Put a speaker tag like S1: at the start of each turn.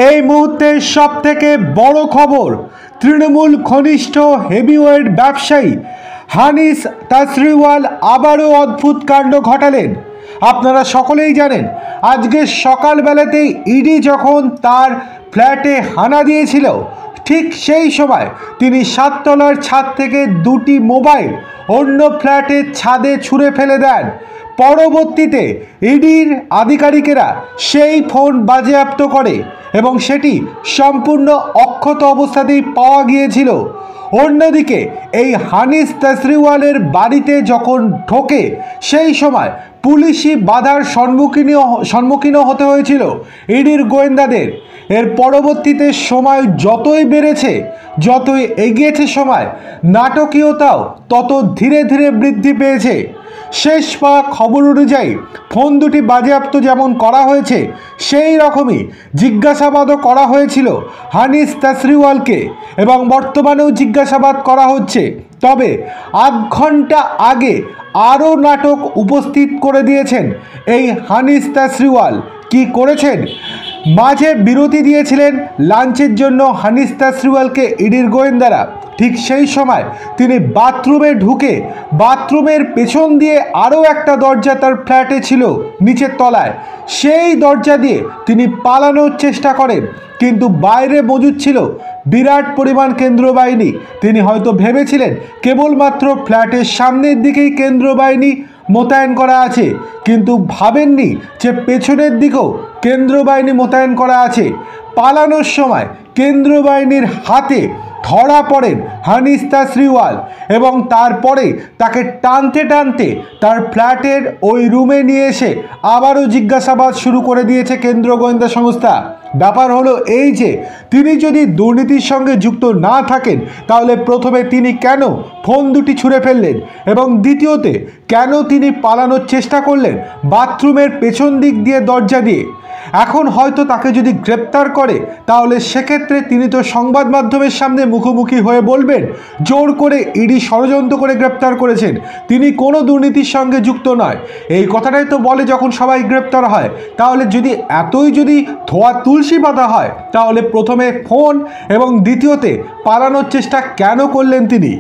S1: এই মুহূর্তে সবথেকে বড় খবর, তৃণমূল ঘনিষ্ঠ হেভিওয়েট ব্যবসায়ী হানিস তাসরিওয়াল আবারও অদ্ভুত কাণ্ড ঘটালেন। আপনারা সকলেই জানেন, আজকে সকালবেলাতেই ইডি যখন তার ফ্ল্যাটে হানা দিয়েছিল, ঠিক সেই সময় তিনি 7 তলার ছাদ থেকে 2টি মোবাইল অন্য ফ্ল্যাটের ছাদে ছুঁড়ে ফেলে দেন। পরবর্তীতে ইডির আধিকারিকেরা সেই ফোন বাজেয়াপ্ত করে এবং সেটি সম্পূর্ণ অক্ষত অবস্থাতেই পাওয়া গিয়েছিল। অন্যদিকে এই হানিস তাসরিওয়ালের বাড়িতে যখন ঢোকে, সেই সময় পুলিশি বাধার সম্মুখীনও হতে হয়েছিল ইডির গোয়েন্দাদের। এর পরবর্তীতে সময় যতই বেড়েছে, যতই এগিয়েছে সময়, নাটকীয়তাও তত ধীরে ধীরে বৃদ্ধি পেয়েছে। শেষ পাওয়া খবর অনুযায়ী ফোন দুটি বাজেয়াপ্ত যেমন করা হয়েছে, সেই রকমই জিজ্ঞাসাবাদও করা হয়েছিল হানিস তাসরিওয়ালকে এবং বর্তমানেও জিজ্ঞাসাবাদ করা হচ্ছে। তবে আধ ঘন্টা আগে আরও নাটক উপস্থিত করে দিয়েছেন এই হানিস তাসরিওয়াল। কি করেছেন? মাঝে বিরতি দিয়েছিলেন লাঞ্চের জন্য হানিস তাসরিওয়ালকে ইডির গোয়েন্দারা। ঠিক সেই সময় তিনি বাথরুমে ঢুকে বাথরুমের পেছন দিয়ে আরও একটা দরজা তার ফ্ল্যাটে ছিল নিচের তলায়, সেই দরজা দিয়ে তিনি পালানোর চেষ্টা করেন, কিন্তু বাইরে মজুদ ছিল বিরাট পরিমাণ কেন্দ্র বাহিনী। তিনি হয়তো ভেবেছিলেন কেবলমাত্র ফ্ল্যাটের সামনের দিকেই কেন্দ্র বাহিনী মোতায়েন করা আছে, কিন্তু ভাবেননি যে পেছনের দিকেও কেন্দ্র বাহিনী মোতায়েন করা আছে। পালানোর সময় কেন্দ্র বাহিনীর হাতে ধরা পড়েন হানিস তাসরিওয়াল এবং তারপরে তাকে টানতে টানতে তার ফ্ল্যাটের ওই রুমে নিয়ে এসে আবারও জিজ্ঞাসাবাদ শুরু করে দিয়েছে কেন্দ্র গোয়েন্দা সংস্থা। ব্যাপার হলো এই যে, তিনি যদি দুর্নীতির সঙ্গে যুক্ত না থাকেন, তাহলে প্রথমে তিনি কেন ফোন দুটি ছুঁড়ে ফেললেন এবং দ্বিতীয়তে কেন তিনি পালানোর চেষ্টা করলেন বাথরুমের পেছন দিক দিয়ে দরজা দিয়ে। এখন হয়তো তাকে যদি গ্রেপ্তার করে, তাহলে সেক্ষেত্রে তিনি তো সংবাদ মাধ্যমের সামনে মুখোমুখি হয়ে বলবেন জোর করে ইডি ষড়যন্ত্র করে গ্রেপ্তার করেছেন, তিনি কোনো দুর্নীতির সঙ্গে যুক্ত নয়। এই কথাটাই তো বলে যখন সবাই গ্রেপ্তার হয়। তাহলে যদি ধোয়া তুলসী পাতা হয়, তাহলে প্রথমে ফোন এবং দ্বিতীয়তে পালানোর চেষ্টা কেন করলেন তিনি?